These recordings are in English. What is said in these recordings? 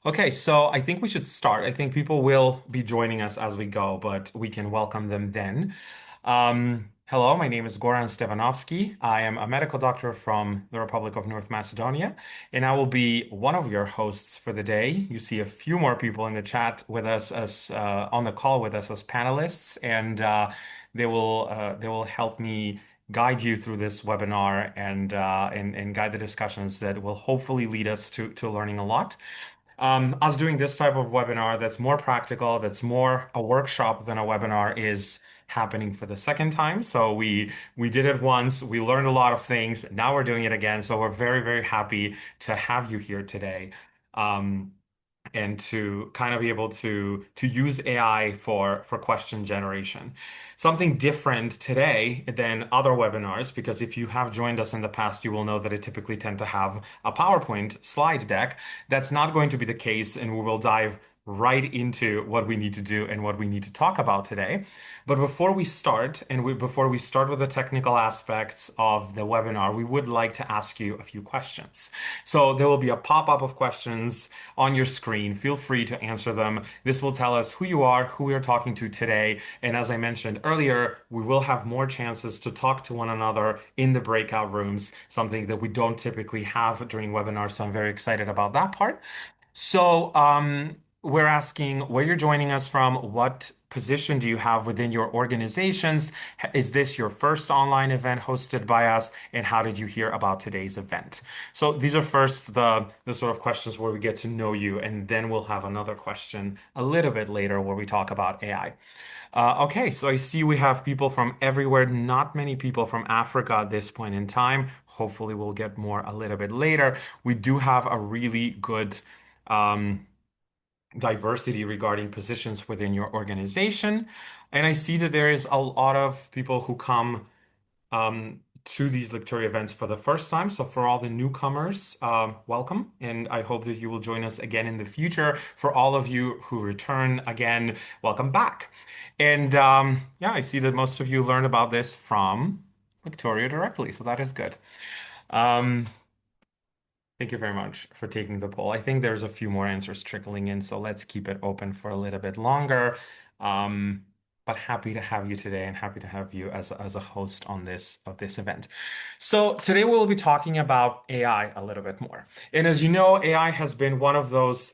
Okay, so I think we should start. I think people will be joining us as we go, but we can welcome them then. Hello, my name is Goran Stevanovski. I am a medical doctor from the Republic of North Macedonia, and I will be one of your hosts for the day. You see a few more people in the chat with us as on the call with us as panelists, and they will help me guide you through this webinar and guide the discussions that will hopefully lead us to learning a lot. Us doing this type of webinar that's more practical, that's more a workshop than a webinar is happening for the second time. So we did it once, we learned a lot of things, now we're doing it again. So we're very, very happy to have you here today. Um, and to kind of be able to use AI for question generation. Something different today than other webinars, because if you have joined us in the past, you will know that I typically tend to have a PowerPoint slide deck. That's not going to be the case, and we will dive right into what we need to do and what we need to talk about today. But before we start, before we start with the technical aspects of the webinar, we would like to ask you a few questions. So there will be a pop-up of questions on your screen. Feel free to answer them. This will tell us who you are, who we are talking to today. And as I mentioned earlier, we will have more chances to talk to one another in the breakout rooms, something that we don't typically have during webinars. So I'm very excited about that part. So, we're asking where you're joining us from. What position do you have within your organizations? Is this your first online event hosted by us? And how did you hear about today's event? So these are first the sort of questions where we get to know you, and then we'll have another question a little bit later where we talk about AI. Okay, so I see we have people from everywhere, not many people from Africa at this point in time. Hopefully, we'll get more a little bit later. We do have a really good um, diversity regarding positions within your organization. And I see that there is a lot of people who come to these Lecturio events for the first time. So for all the newcomers, welcome. And I hope that you will join us again in the future. For all of you who return again, welcome back. And yeah, I see that most of you learned about this from Lecturio directly. So that is good. Um, Thank you very much for taking the poll. I think there's a few more answers trickling in, so let's keep it open for a little bit longer. Um, but happy to have you today and happy to have you as a host on this event. So today we'll be talking about AI a little bit more. And as you know, AI has been one of those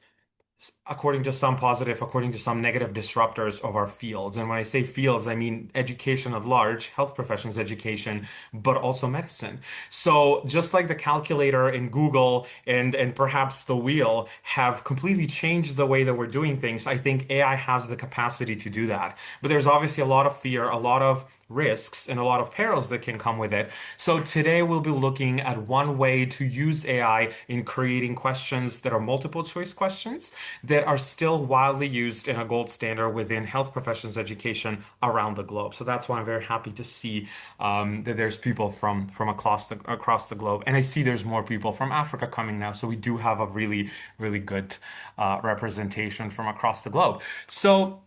according to some positive, according to some negative disruptors of our fields. And when I say fields, I mean education at large, health professions education, but also medicine. So just like the calculator in Google and perhaps the wheel have completely changed the way that we're doing things, I think AI has the capacity to do that. But there's obviously a lot of fear, a lot of risks and a lot of perils that can come with it. So today we'll be looking at one way to use AI in creating questions that are multiple choice questions that are still widely used in a gold standard within health professions education around the globe. So that's why I'm very happy to see that there's people from across the globe, and I see there's more people from Africa coming now. So we do have a really really good representation from across the globe. So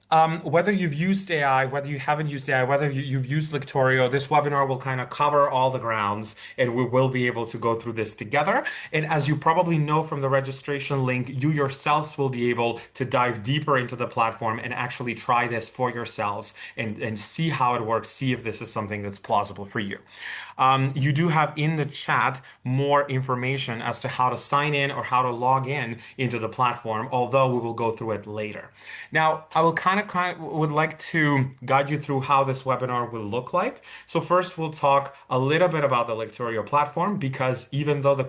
whether you've used AI, whether you haven't used AI, whether you've used Lecturio, this webinar will kind of cover all the grounds and we will be able to go through this together. And as you probably know from the registration link, you yourselves will be able to dive deeper into the platform and actually try this for yourselves and see how it works, see if this is something that's plausible for you. You do have in the chat more information as to how to sign in or how to log in into the platform, although we will go through it later. Now, I will kind of would like to guide you through how this webinar will look like. So first, we'll talk a little bit about the Lecturio platform, because even though the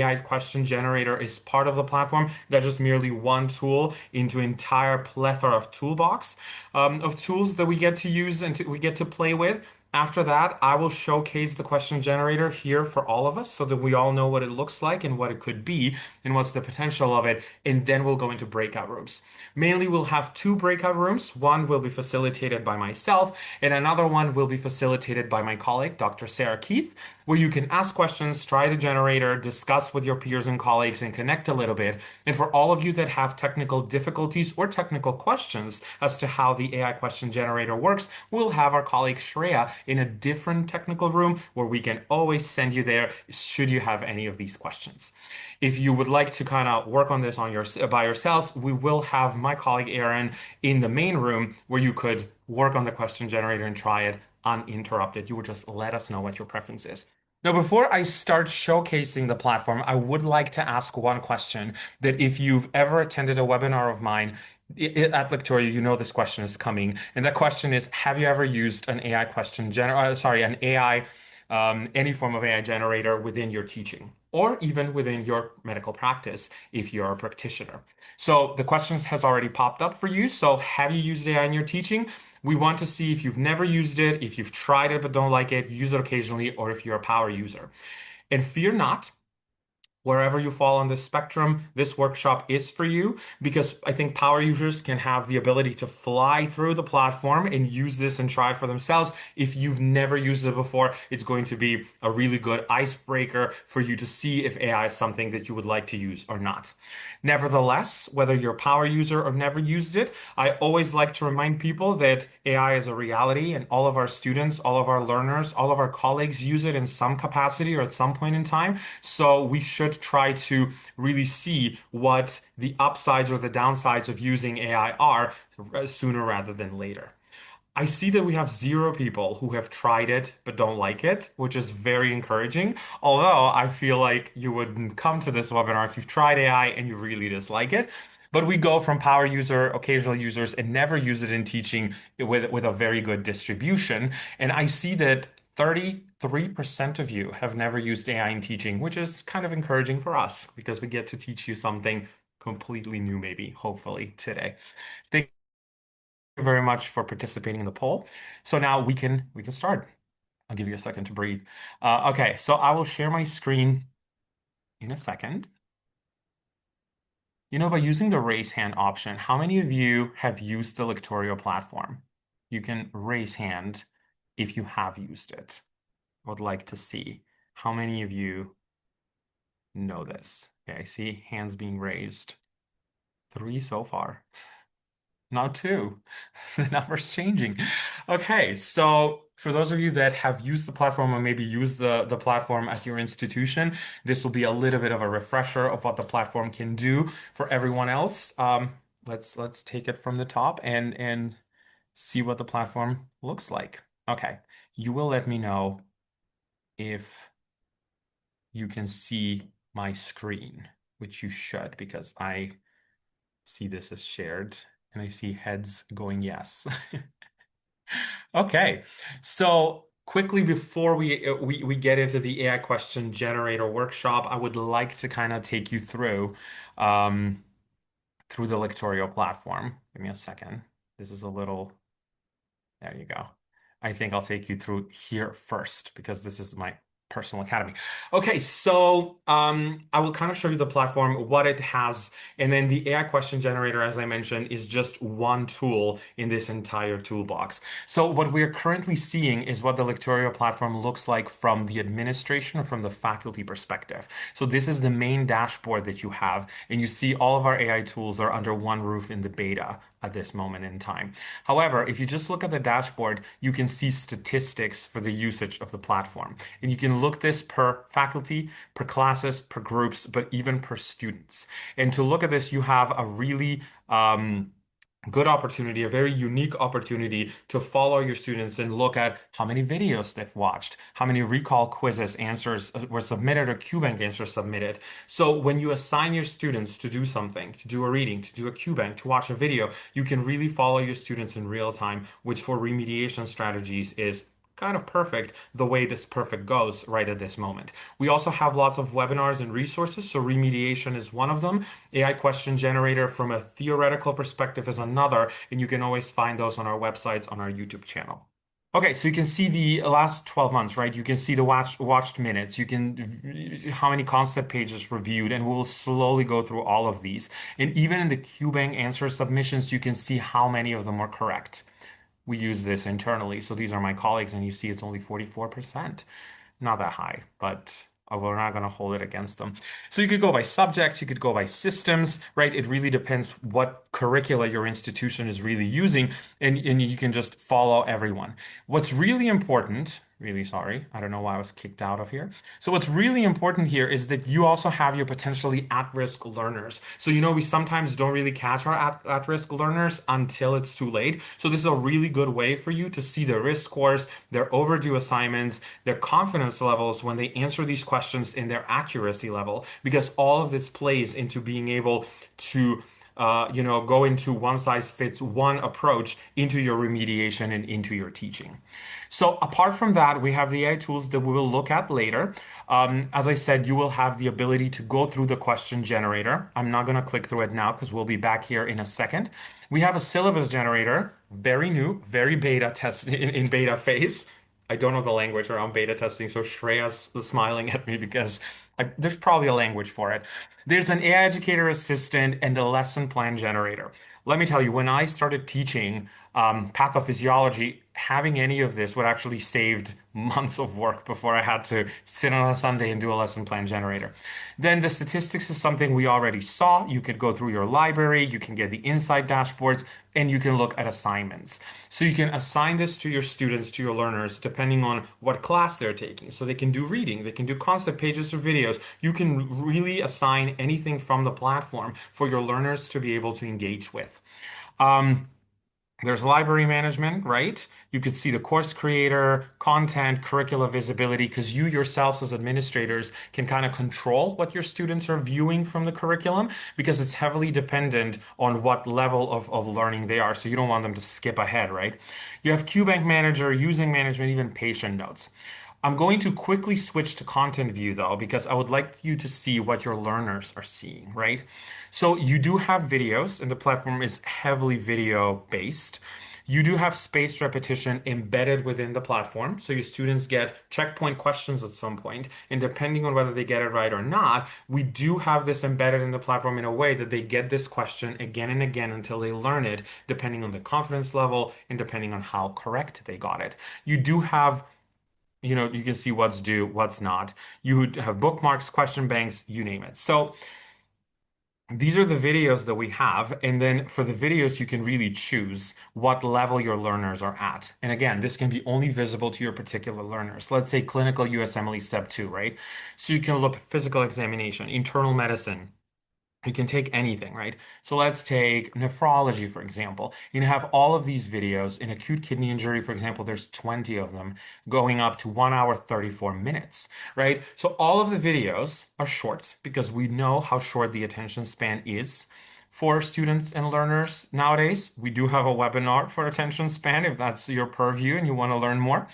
AI question generator is part of the platform, that's just merely one tool into entire plethora of toolbox of tools that we get to use and we get to play with. After that, I will showcase the question generator here for all of us so that we all know what it looks like and what it could be and what's the potential of it. And then we'll go into breakout rooms. Mainly, we'll have two breakout rooms. One will be facilitated by myself, and another one will be facilitated by my colleague, Dr. Sarah Keith, where you can ask questions, try the generator, discuss with your peers and colleagues, and connect a little bit. And for all of you that have technical difficulties or technical questions as to how the AI question generator works, we'll have our colleague Shreya in a different technical room where we can always send you there should you have any of these questions. If you would like to kind of work on this on your by yourselves, we will have my colleague Aaron in the main room where you could work on the question generator and try it uninterrupted. You would just let us know what your preference is. Now, before I start showcasing the platform, I would like to ask one question that if you've ever attended a webinar of mine at Lecturio, you know this question is coming. And that question is, have you ever used an AI an AI, any form of AI generator within your teaching or even within your medical practice if you're a practitioner? So the questions has already popped up for you. So have you used AI in your teaching? We want to see if you've never used it, if you've tried it but don't like it, use it occasionally, or if you're a power user. And fear not, wherever you fall on this spectrum, this workshop is for you because I think power users can have the ability to fly through the platform and use this and try it for themselves. If you've never used it before, it's going to be a really good icebreaker for you to see if AI is something that you would like to use or not. Nevertheless, whether you're a power user or never used it, I always like to remind people that AI is a reality and all of our students, all of our learners, all of our colleagues use it in some capacity or at some point in time. So we should try to really see what the upsides or the downsides of using AI are sooner rather than later. I see that we have zero people who have tried it but don't like it, which is very encouraging. Although I feel like you wouldn't come to this webinar if you've tried AI and you really dislike it. But we go from power user, occasional users, and never use it in teaching with a very good distribution. And I see that 33% of you have never used AI in teaching, which is kind of encouraging for us because we get to teach you something completely new, maybe, hopefully, today. Thank you very much for participating in the poll. So now we can start. I'll give you a second to breathe. Okay, so I will share my screen in a second. By using the raise hand option, how many of you have used the Lecturio platform? You can raise hand if you have used it. I would like to see how many of you know this. Okay, I see hands being raised. 3 so far. Now 2. The number's changing. Okay, so for those of you that have used the platform or maybe used the platform at your institution, this will be a little bit of a refresher of what the platform can do for everyone else. Let's take it from the top and see what the platform looks like. Okay, you will let me know if you can see my screen, which you should because I see this as shared and I see heads going yes. Okay, so quickly before we get into the AI question generator workshop, I would like to kind of take you um, through the Lectorio platform. Give me a second. This is a little, there you go. I think I'll take you through here first because this is my personal academy. Okay, so I will kind of show you the platform, what it has, and then the AI question generator, as I mentioned, is just one tool in this entire toolbox. So what we're currently seeing is what the Lecturio platform looks like from the administration or from the faculty perspective. So this is the main dashboard that you have, and you see all of our AI tools are under one roof in the beta at this moment in time. However, if you just look at the dashboard, you can see statistics for the usage of the platform. And you can look this per faculty, per classes, per groups, but even per students. And to look at this, you have a really good opportunity, a very unique opportunity to follow your students and look at how many videos they've watched, how many recall quizzes answers were submitted or QBank answers submitted. So when you assign your students to do something, to do a reading, to do a QBank, to watch a video, you can really follow your students in real time, which for remediation strategies is kind of perfect the way this perfect goes right at this moment. We also have lots of webinars and resources, so remediation is one of them. AI question generator from a theoretical perspective is another, and you can always find those on our websites, on our YouTube channel. Okay, so you can see the last 12 months, right? You can see the watched minutes. You can how many concept pages reviewed, and we'll slowly go through all of these. And even in the QBank answer submissions, you can see how many of them were correct. We use this internally. So these are my colleagues, and you see it's only 44%. Not that high, but we're not going to hold it against them. So you could go by subjects, you could go by systems, right? It really depends what curricula your institution is really using, and you can just follow everyone. What's really important, really sorry, I don't know why I was kicked out of here. So what's really important here is that you also have your potentially at-risk learners. So we sometimes don't really catch our at-risk learners until it's too late. So this is a really good way for you to see their risk scores, their overdue assignments, their confidence levels when they answer these questions, in their accuracy level, because all of this plays into being able to go into one size fits one approach into your remediation and into your teaching. So apart from that, we have the AI tools that we will look at later. As I said, you will have the ability to go through the question generator. I'm not going to click through it now because we'll be back here in a second. We have a syllabus generator, very new, very beta test in beta phase. I don't know the language around beta testing, so Shreya's smiling at me because there's probably a language for it. There's an AI educator assistant and a lesson plan generator. Let me tell you, when I started teaching pathophysiology, having any of this would actually saved months of work before I had to sit on a Sunday and do a lesson plan generator. Then the statistics is something we already saw. You could go through your library, you can get the insight dashboards, and you can look at assignments. So you can assign this to your students, to your learners, depending on what class they're taking. So they can do reading, they can do concept pages or videos. You can really assign anything from the platform for your learners to be able to engage with. There's library management, right? You could see the course creator, content, curricula visibility, because you yourselves as administrators can kind of control what your students are viewing from the curriculum because it's heavily dependent on what level of learning they are. So you don't want them to skip ahead, right? You have QBank Manager, using management, even patient notes. I'm going to quickly switch to content view though, because I would like you to see what your learners are seeing, right? So you do have videos, and the platform is heavily video based. You do have spaced repetition embedded within the platform. So your students get checkpoint questions at some point, and depending on whether they get it right or not, we do have this embedded in the platform in a way that they get this question again and again until they learn it, depending on the confidence level and depending on how correct they got it. You do have you can see what's due, what's not. You would have bookmarks, question banks, you name it. So these are the videos that we have. And then for the videos, you can really choose what level your learners are at. And again, this can be only visible to your particular learners. Let's say clinical USMLE step 2, right? So you can look at physical examination, internal medicine, you can take anything, right? So let's take nephrology, for example. You have all of these videos. In acute kidney injury, for example, there's 20 of them going up to 1 hour, 34 minutes, right? So all of the videos are short because we know how short the attention span is for students and learners nowadays. We do have a webinar for attention span if that's your purview and you want to learn more.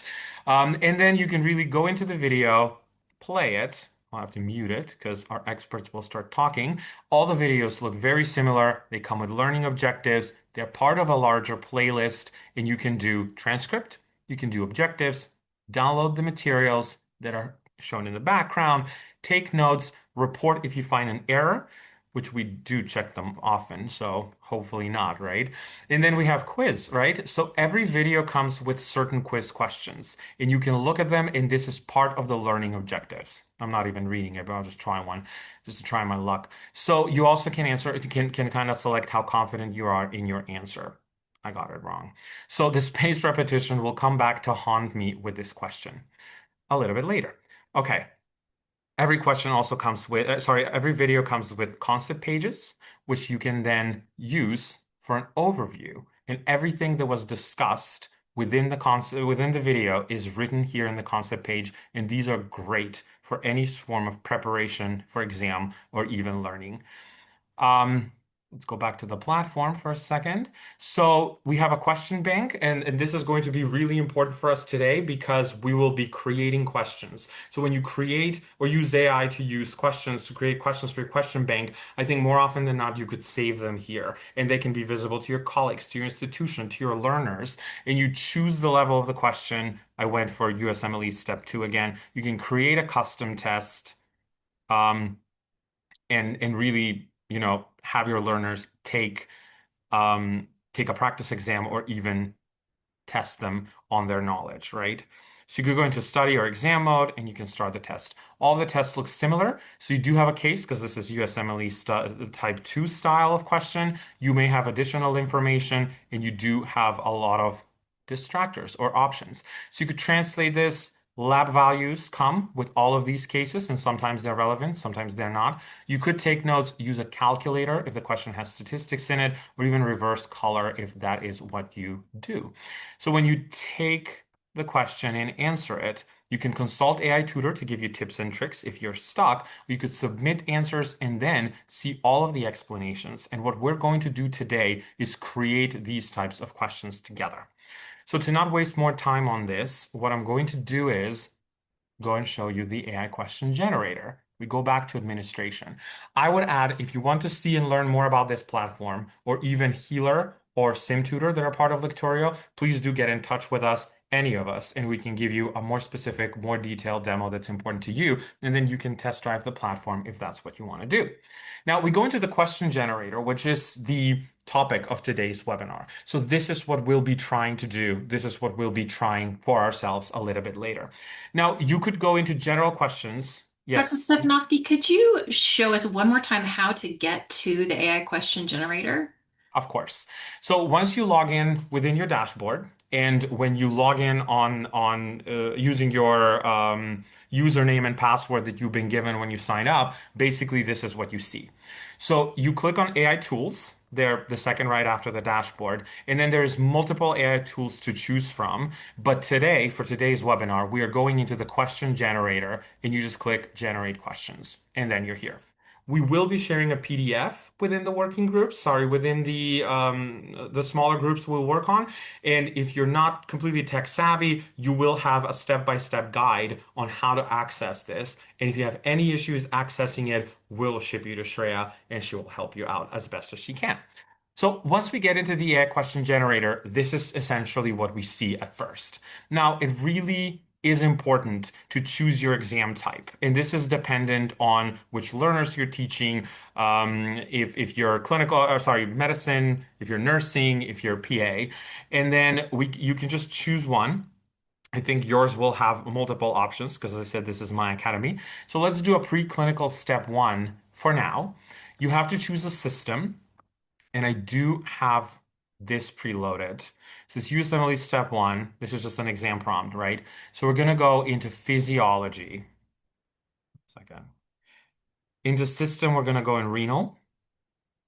And then you can really go into the video, play it. I'll have to mute it because our experts will start talking. All the videos look very similar. They come with learning objectives. They're part of a larger playlist, and you can do transcript, you can do objectives, download the materials that are shown in the background, take notes, report if you find an error, which we do check them often, so hopefully not, right? And then we have quiz, right? So every video comes with certain quiz questions, and you can look at them, and this is part of the learning objectives. I'm not even reading it, but I'll just try one just to try my luck. So you also can answer, can kind of select how confident you are in your answer. I got it wrong. So the spaced repetition will come back to haunt me with this question a little bit later. Okay. Every question also comes with, every video comes with concept pages, which you can then use for an overview. And everything that was discussed within the concept, within the video is written here in the concept page. And these are great for any form of preparation for exam or even learning. Let's go back to the platform for a second. So we have a question bank, and this is going to be really important for us today because we will be creating questions. So when you create or use AI to use questions to create questions for your question bank, I think more often than not, you could save them here and they can be visible to your colleagues, to your institution, to your learners, and you choose the level of the question. I went for USMLE step 2 again. You can create a custom test. And really, have your learners take a practice exam or even test them on their knowledge, right? So you could go into study or exam mode and you can start the test. All the tests look similar. So you do have a case because this is USMLE type 2 style of question. You may have additional information and you do have a lot of distractors or options. So you could translate this. Lab values come with all of these cases, and sometimes they're relevant, sometimes they're not. You could take notes, use a calculator if the question has statistics in it, or even reverse color if that is what you do. So when you take the question and answer it, you can consult AI Tutor to give you tips and tricks if you're stuck. You could submit answers and then see all of the explanations. And what we're going to do today is create these types of questions together. So to not waste more time on this, what I'm going to do is go and show you the AI question generator. We go back to administration. I would add, if you want to see and learn more about this platform, or even Healer or SimTutor that are part of Lecturio, please do get in touch with us, any of us, and we can give you a more specific, more detailed demo that's important to you, and then you can test drive the platform if that's what you want to do. Now, we go into the question generator, which is the topic of today's webinar. So this is what we'll be trying to do. This is what we'll be trying for ourselves a little bit later. Now, you could go into general questions. Dr. Yes, Stefanovski, could you show us one more time how to get to the AI question generator? of course. So once you log in within your dashboard, and when you log in on using your username and password that you've been given when you sign up, basically this is what you see. So you click on AI tools. They're the second right after the dashboard, and then there's multiple AI tools to choose from. But today, for today's webinar, we are going into the question generator, and you just click generate questions, and then you're here. We will be sharing a PDF within the working groups, sorry, within the smaller groups we'll work on. And if you're not completely tech savvy, you will have a step-by-step guide on how to access this. And if you have any issues accessing it, we'll ship you to Shreya and she will help you out as best as she can. So once we get into the AI question generator, this is essentially what we see at first. Now, it really is important to choose your exam type. And this is dependent on which learners you're teaching, if you're clinical, or sorry, medicine, if you're nursing, if you're PA. And then you can just choose one. I think yours will have multiple options because, as I said, this is my academy. So let's do a preclinical step one for now. You have to choose a system. And I do have this preloaded. So it's USMLE step one. This is just an exam prompt, right? So we're going to go into physiology. Second. Into system, we're going to go in renal,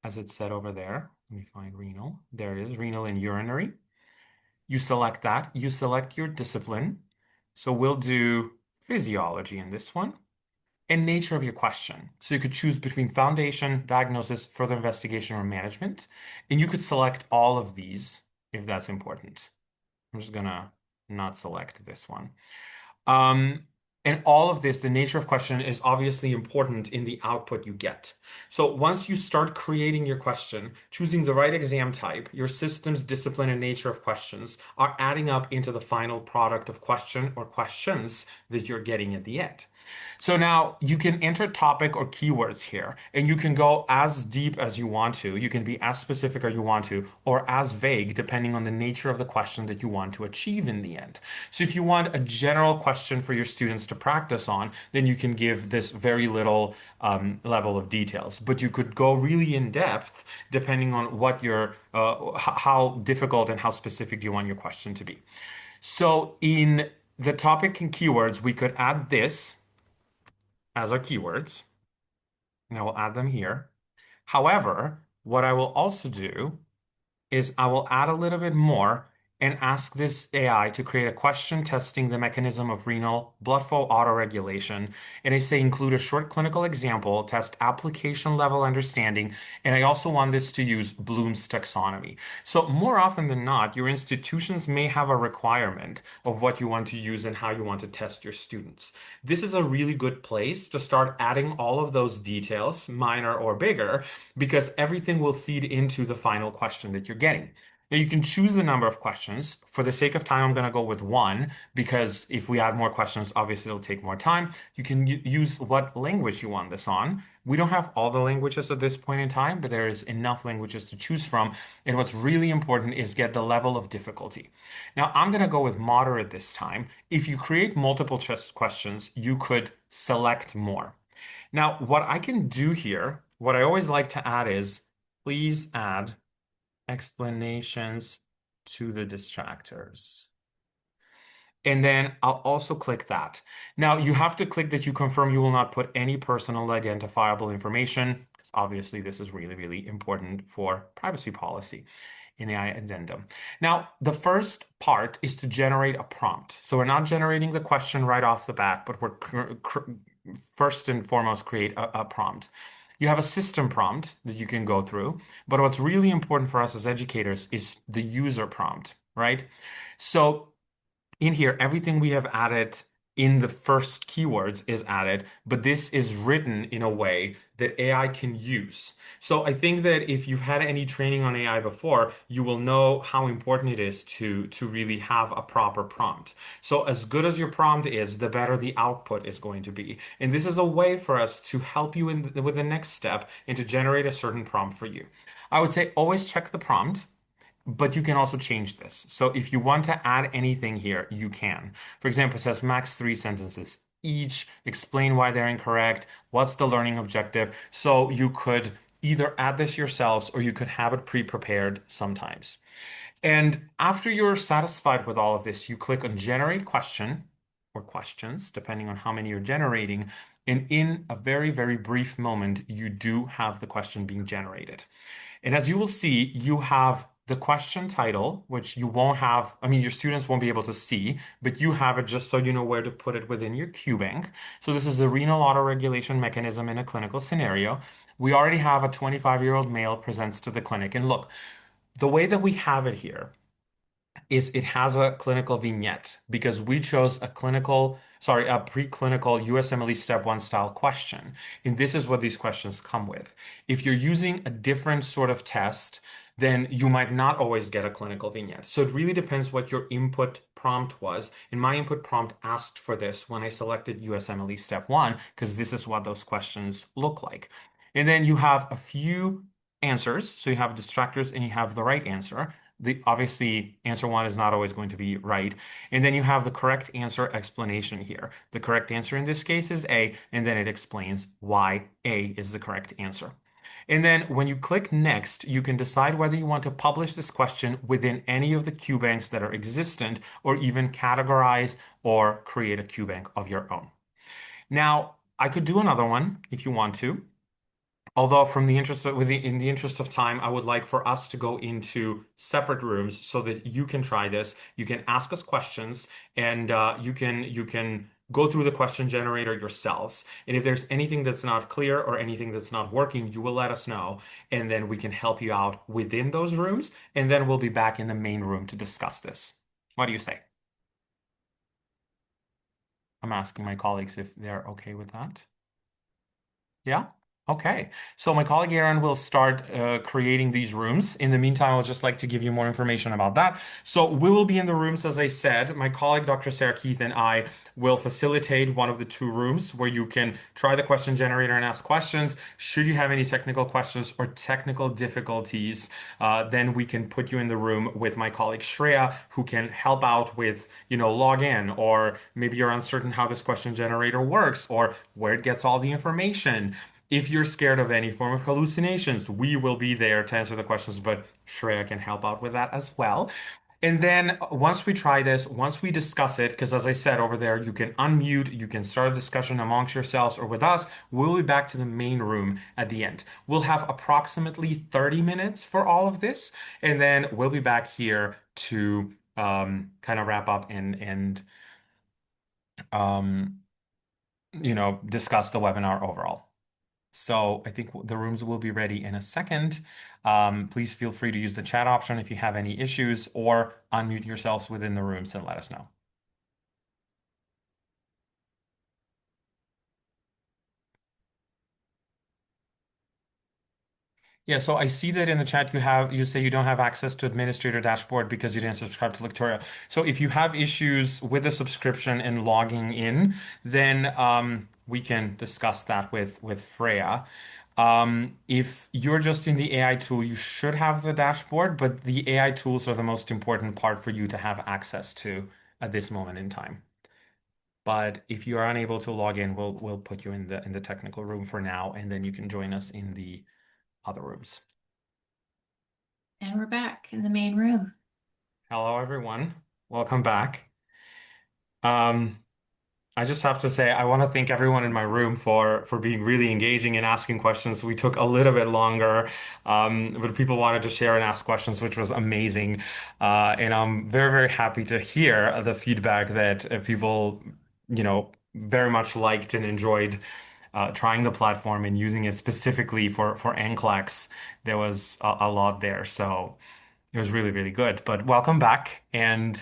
as it said over there. Let me find renal. There it is, renal and urinary. You select that. You select your discipline. So we'll do physiology in this one. And nature of your question. So you could choose between foundation, diagnosis, further investigation, or management. And you could select all of these if that's important. I'm just gonna not select this one. Um, and all of this, the nature of question is obviously important in the output you get. So once you start creating your question, choosing the right exam type, your system's discipline and nature of questions are adding up into the final product of question or questions that you're getting at the end. So now you can enter topic or keywords here, and you can go as deep as you want to. You can be as specific as you want to, or as vague, depending on the nature of the question that you want to achieve in the end. So if you want a general question for your students to practice on, then you can give this very little level of details. But you could go really in depth depending on what your how difficult and how specific you want your question to be. So in the topic and keywords, we could add this as our keywords, and I will add them here. However, what I will also do is I will add a little bit more and ask this AI to create a question testing the mechanism of renal blood flow autoregulation. And I say include a short clinical example, test application level understanding, and I also want this to use Bloom's taxonomy. So more often than not, your institutions may have a requirement of what you want to use and how you want to test your students. This is a really good place to start adding all of those details, minor or bigger, because everything will feed into the final question that you're getting. Now you can choose the number of questions. For the sake of time, I'm going to go with one because if we add more questions, obviously it'll take more time. You can use what language you want this on. We don't have all the languages at this point in time, but there is enough languages to choose from. And what's really important is get the level of difficulty. Now, I'm going to go with moderate this time. If you create multiple choice questions, you could select more. Now, what I can do here, what I always like to add is, please add explanations to the distractors. And then I'll also click that. Now you have to click that you confirm you will not put any personal identifiable information. Obviously, this is really, really important for privacy policy in AI addendum. Now, the first part is to generate a prompt. So we're not generating the question right off the bat, but we're first and foremost create a prompt. You have a system prompt that you can go through, but what's really important for us as educators is the user prompt, right? So in here, everything we have added in the first keywords is added, but this is written in a way that AI can use. So I think that if you've had any training on AI before, you will know how important it is to really have a proper prompt. So as good as your prompt is, the better the output is going to be. And this is a way for us to help you with the next step and to generate a certain prompt for you. I would say always check the prompt. But you can also change this. So if you want to add anything here, you can. For example, it says max 3 sentences. Each explain why they're incorrect, what's the learning objective. So you could either add this yourselves or you could have it pre-prepared sometimes. And after you're satisfied with all of this, you click on generate question or questions, depending on how many you're generating. And in a very, very brief moment, you do have the question being generated. And as you will see, you have the question title, which you won't have, I mean, your students won't be able to see, but you have it just so you know where to put it within your queue bank. So this is the renal autoregulation mechanism in a clinical scenario. We already have a 25-year-old male presents to the clinic. And look, the way that we have it here is it has a clinical vignette because we chose a preclinical USMLE Step 1 style question. And this is what these questions come with. If you're using a different sort of test, then you might not always get a clinical vignette. So it really depends what your input prompt was. And my input prompt asked for this when I selected USMLE Step 1, because this is what those questions look like. And then you have a few answers. So you have distractors and you have the right answer. Obviously answer one is not always going to be right. And then you have the correct answer explanation here. The correct answer in this case is A, and then it explains why A is the correct answer. And then when you click next, you can decide whether you want to publish this question within any of the Q banks that are existent, or even categorize or create a Q bank of your own. Now, I could do another one if you want to. Although, in the interest of time, I would like for us to go into separate rooms so that you can try this. You can ask us questions, and you can go through the question generator yourselves. And if there's anything that's not clear or anything that's not working, you will let us know, and then we can help you out within those rooms. And then we'll be back in the main room to discuss this. What do you say? I'm asking my colleagues if they're okay with that. Yeah. Okay. So my colleague Aaron will start creating these rooms. In the meantime, I'll just like to give you more information about that. So we will be in the rooms, as I said. My colleague, Dr. Sarah Keith, and I will facilitate one of the two rooms where you can try the question generator and ask questions. Should you have any technical questions or technical difficulties, then we can put you in the room with my colleague Shreya, who can help out with, log in, or maybe you're uncertain how this question generator works or where it gets all the information. If you're scared of any form of hallucinations, we will be there to answer the questions, but Shreya can help out with that as well. And then once we try this, once we discuss it, because as I said over there, you can unmute, you can start a discussion amongst yourselves or with us. We'll be back to the main room at the end. We'll have approximately 30 minutes for all of this, and then we'll be back here to kind of wrap up and um, discuss the webinar overall. So I think the rooms will be ready in a second. Please feel free to use the chat option if you have any issues, or unmute yourselves within the rooms and let us know. Yeah, so I see that in the chat you say you don't have access to administrator dashboard because you didn't subscribe to Lecturio. So if you have issues with the subscription and logging in, then we can discuss that with Freya. If you're just in the AI tool, you should have the dashboard, but the AI tools are the most important part for you to have access to at this moment in time. But if you are unable to log in, we'll put you in the technical room for now, and then you can join us in the other rooms. And we're back in the main room. Hello, everyone. Welcome back. Um, I just have to say, I want to thank everyone in my room for being really engaging and asking questions. We took a little bit longer, but people wanted to share and ask questions, which was amazing. And I'm very, very happy to hear the feedback that people, very much liked and enjoyed trying the platform and using it specifically for NCLEX. There was a lot there, so it was really, really good. But welcome back, and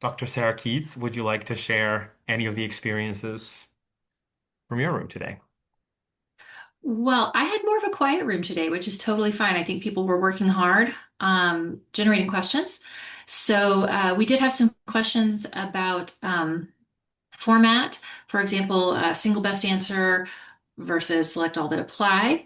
Dr. Sarah Keith, would you like to share any of the experiences from your room today? Well, I had more of a quiet room today, which is totally fine. I think people were working hard, generating questions. So we did have some questions about format. For example, single best answer versus select all that apply.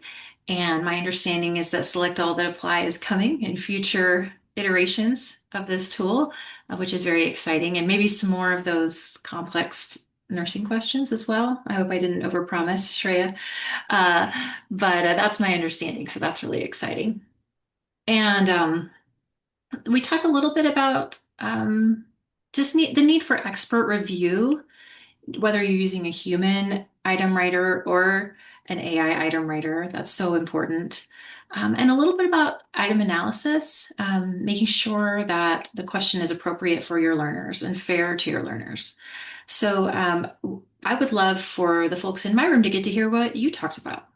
And my understanding is that select all that apply is coming in future iterations of this tool, which is very exciting. And maybe some more of those complex nursing questions as well. I hope I didn't overpromise, Shreya. Uh, but that's my understanding. So that's really exciting. And we talked a little bit about the need for expert review, whether you're using a human item writer or an AI item writer. That's so important. And a little bit about item analysis, making sure that the question is appropriate for your learners and fair to your learners. So I would love for the folks in my room to get to hear what you talked about.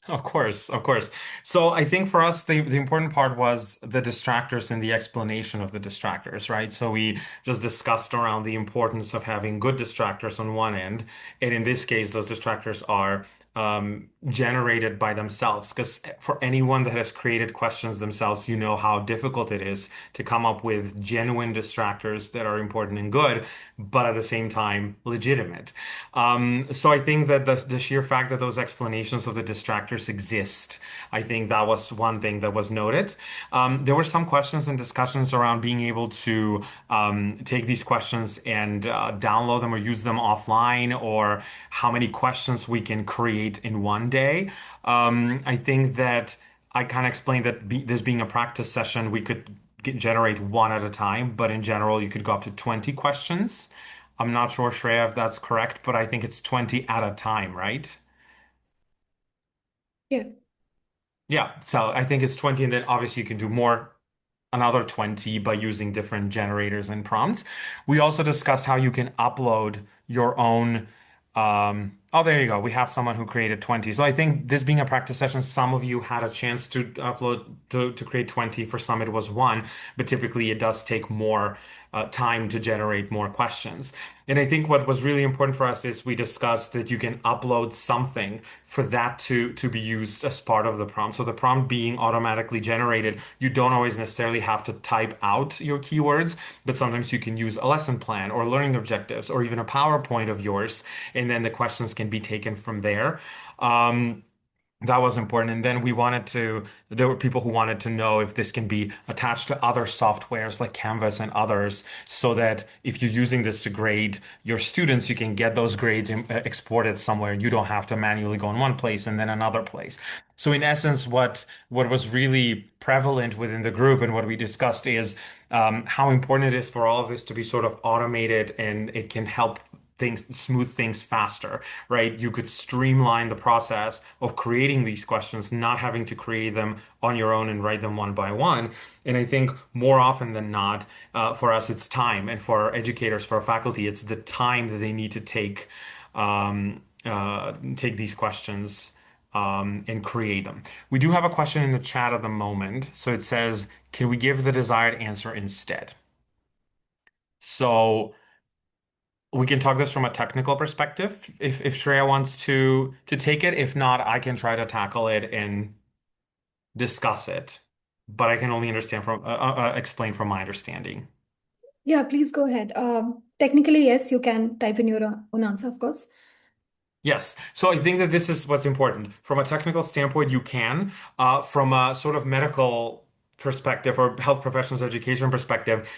Of course, of course. So I think for us, the important part was the distractors and the explanation of the distractors, right? So we just discussed around the importance of having good distractors on one end. And in this case, those distractors are generated by themselves. Because for anyone that has created questions themselves, you know how difficult it is to come up with genuine distractors that are important and good, but at the same time, legitimate. So I think that the sheer fact that those explanations of the distractors exist, I think that was one thing that was noted. There were some questions and discussions around being able to take these questions and download them or use them offline, or how many questions we can create in one day. I think that I kind of explained that this being a practice session, we could generate one at a time, but in general, you could go up to 20 questions. I'm not sure, Shreya, if that's correct, but I think it's 20 at a time, right? Yeah. Yeah, so I think it's 20, and then obviously you can do more, another 20 by using different generators and prompts. We also discussed how you can upload your own. Oh, there you go. We have someone who created 20. So I think this being a practice session, some of you had a chance to upload to create 20. For some, it was one, but typically it does take more time to generate more questions. And I think what was really important for us is we discussed that you can upload something for that to be used as part of the prompt. So the prompt being automatically generated, you don't always necessarily have to type out your keywords, but sometimes you can use a lesson plan or learning objectives or even a PowerPoint of yours, and then the questions can be taken from there. That was important. And then there were people who wanted to know if this can be attached to other softwares like Canvas and others, so that if you're using this to grade your students, you can get those grades exported somewhere. You don't have to manually go in one place and then another place. So in essence, what was really prevalent within the group and what we discussed is how important it is for all of this to be sort of automated, and it can help smooth things faster, right? You could streamline the process of creating these questions, not having to create them on your own and write them one by one. And I think more often than not, for us, it's time, and for our educators, for our faculty, it's the time that they need to take these questions and create them. We do have a question in the chat at the moment. So it says, can we give the desired answer instead? So we can talk this from a technical perspective if Shreya wants to take it. If not, I can try to tackle it discuss it, but I can only understand from explain from my understanding. Yeah, please go ahead. Technically, yes, you can type in your own answer, of course. Yes. So I think that this is what's important. From a technical standpoint, you can. From a sort of medical perspective or health professionals education perspective,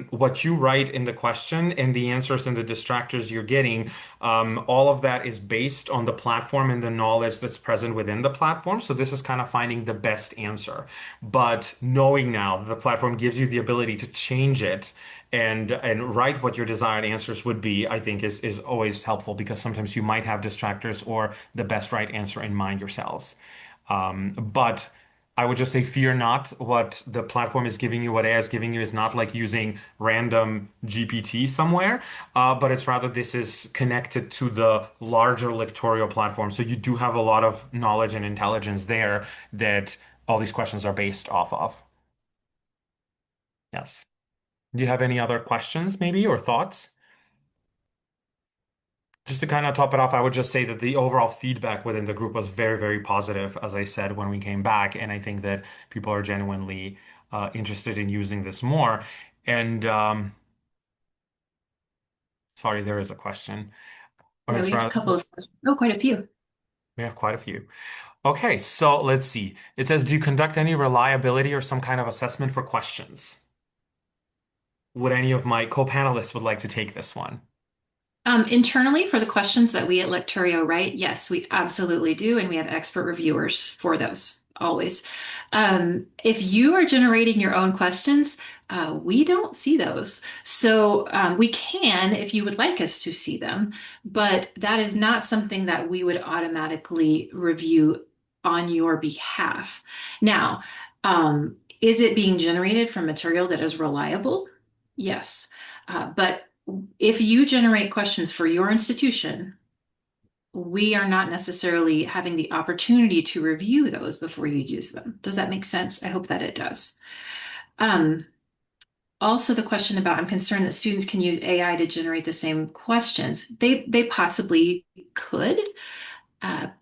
what you write in the question and the answers and the distractors you're getting, all of that is based on the platform and the knowledge that's present within the platform. So this is kind of finding the best answer. But knowing now that the platform gives you the ability to change it and write what your desired answers would be, I think is always helpful because sometimes you might have distractors or the best right answer in mind yourselves. But I would just say fear not what the platform is giving you, what AI is giving you is not like using random GPT somewhere, but it's rather this is connected to the larger Lecturio platform. So you do have a lot of knowledge and intelligence there that all these questions are based off of. Yes. Do you have any other questions, maybe, or thoughts? Just to kind of top it off, I would just say that the overall feedback within the group was very, very positive, as I said, when we came back. And I think that people are genuinely interested in using this more. And sorry, there is a question. Or Yeah, it's we have a rather, couple of, oh, quite a few. we have quite a few. Okay, so let's see. It says, do you conduct any reliability or some kind of assessment for questions? Would any of my co-panelists would like to take this one? Internally, for the questions that we at Lecturio write, yes, we absolutely do, and we have expert reviewers for those always. If you are generating your own questions, we don't see those. So we can if you would like us to see them, but that is not something that we would automatically review on your behalf. Now, is it being generated from material that is reliable? Yes. But if you generate questions for your institution, we are not necessarily having the opportunity to review those before you use them. Does that make sense? I hope that it does. Um, Also, the question about I'm concerned that students can use AI to generate the same questions. They possibly could.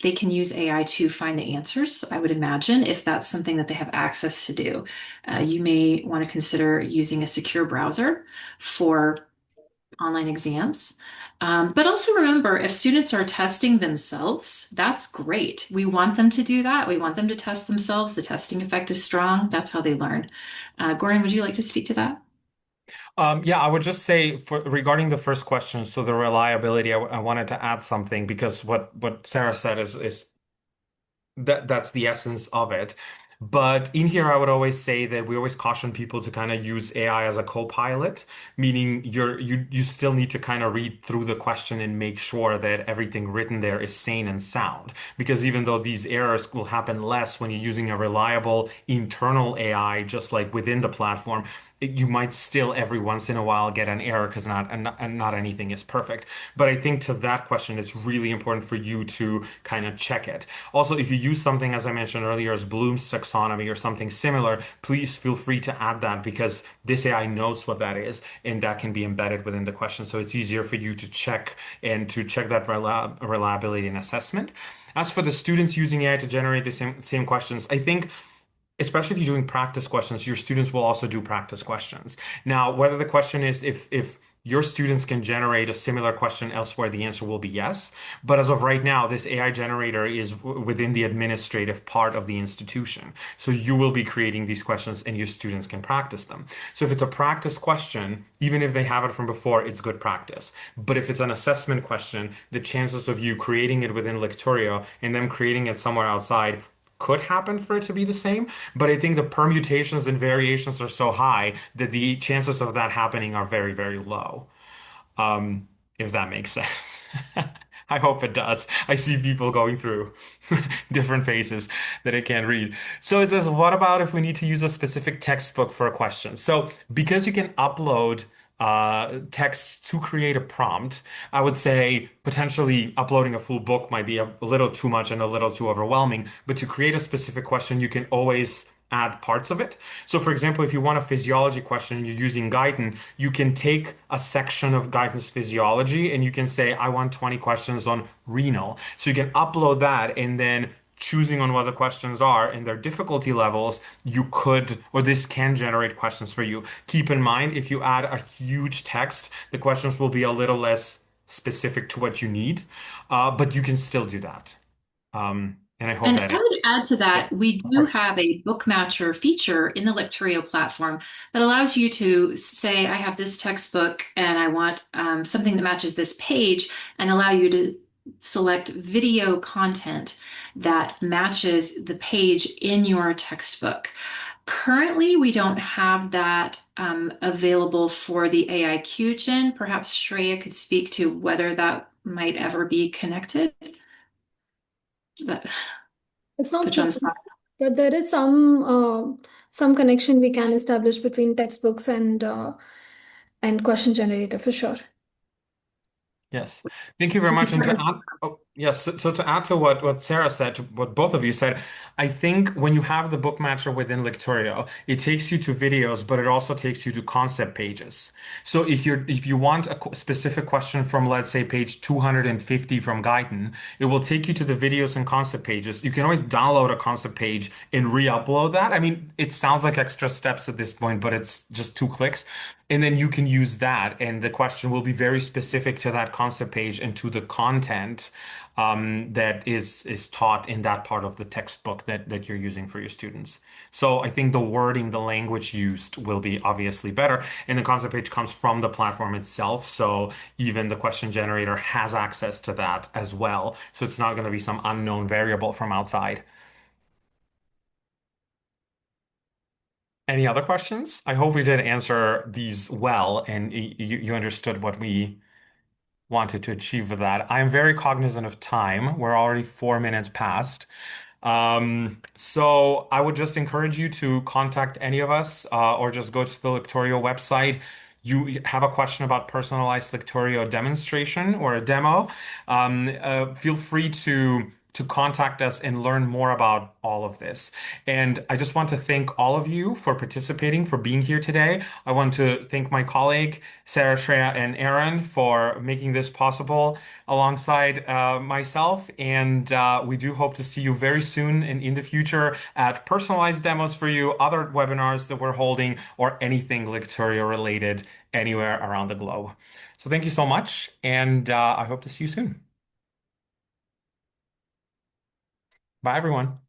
They can use AI to find the answers, I would imagine, if that's something that they have access to do. You may want to consider using a secure browser for online exams. But also remember, if students are testing themselves, that's great. We want them to do that. We want them to test themselves. The testing effect is strong. That's how they learn. Goran, would you like to speak to that? Yeah, I would just say for regarding the first question, so the reliability, I wanted to add something because what Sarah said is that's the essence of it. But in here, I would always say that we always caution people to kind of use AI as a co-pilot, meaning you still need to kind of read through the question and make sure that everything written there is sane and sound. Because even though these errors will happen less when you're using a reliable internal AI, just like within the platform, you might still every once in a while get an error because not anything is perfect. But I think to that question, it's really important for you to kind of check it. Also, if you use something, as I mentioned earlier, as Bloom's taxonomy or something similar, please feel free to add that because this AI knows what that is and that can be embedded within the question. So it's easier for you to check and to check that reliability and assessment. As for the students using AI to generate the same questions, I think especially if you're doing practice questions, your students will also do practice questions. Now, whether the question is if your students can generate a similar question elsewhere, the answer will be yes. But as of right now, this AI generator is within the administrative part of the institution. So you will be creating these questions and your students can practice them. So if it's a practice question, even if they have it from before, it's good practice. But if it's an assessment question, the chances of you creating it within Lecturio and them creating it somewhere outside could happen for it to be the same, but I think the permutations and variations are so high that the chances of that happening are very, very low. If that makes sense. I hope it does. I see people going through different phases that I can't read. So it says, what about if we need to use a specific textbook for a question? So because you can upload text to create a prompt, I would say potentially uploading a full book might be a little too much and a little too overwhelming. But to create a specific question, you can always add parts of it. So, for example, if you want a physiology question and you're using Guyton, you can take a section of Guyton's physiology and you can say, I want 20 questions on renal. So you can upload that and then choosing on what the questions are and their difficulty levels, you could, or this can generate questions for you. Keep in mind, if you add a huge text, the questions will be a little less specific to what you need, but you can still do that. And I hope And that I it, would add to yeah, that, we of do course. have a book matcher feature in the Lecturio platform that allows you to say, I have this textbook and I want something that matches this page, and allow you to select video content that matches the page in your textbook. Currently, we don't have that available for the AIQ Gen. Perhaps Shreya could speak to whether that might ever be connected. That It's not put you on the proven, spot. but there is some connection we can establish between textbooks and question generator for sure. Yes. Thank you very We could much. And to certainly. add, oh, yes, so to add to what Sarah said, to what both of you said, I think when you have the book matcher within Lecturio, it takes you to videos, but it also takes you to concept pages. So if you want a specific question from, let's say, page 250 from Guyton, it will take you to the videos and concept pages. You can always download a concept page and re-upload that. I mean, it sounds like extra steps at this point, but it's just 2 clicks. And then you can use that, and the question will be very specific to that concept page and to the content that is taught in that part of the textbook that you're using for your students. So I think the wording, the language used will be obviously better, and the concept page comes from the platform itself. So even the question generator has access to that as well. So it's not going to be some unknown variable from outside. Any other questions? I hope we did answer these well and you understood what we wanted to achieve with that. I am very cognizant of time. We're already 4 minutes past. So I would just encourage you to contact any of us or just go to the Lectorio website. You have a question about personalized Lectorio demonstration or a demo, feel free to contact us and learn more about all of this. And I just want to thank all of you for participating, for being here today. I want to thank my colleague, Sarah, Shreya, and Aaron for making this possible alongside myself. And we do hope to see you very soon and in the future at personalized demos for you, other webinars that we're holding, or anything Lecturio related anywhere around the globe. So thank you so much, and I hope to see you soon. Bye, everyone.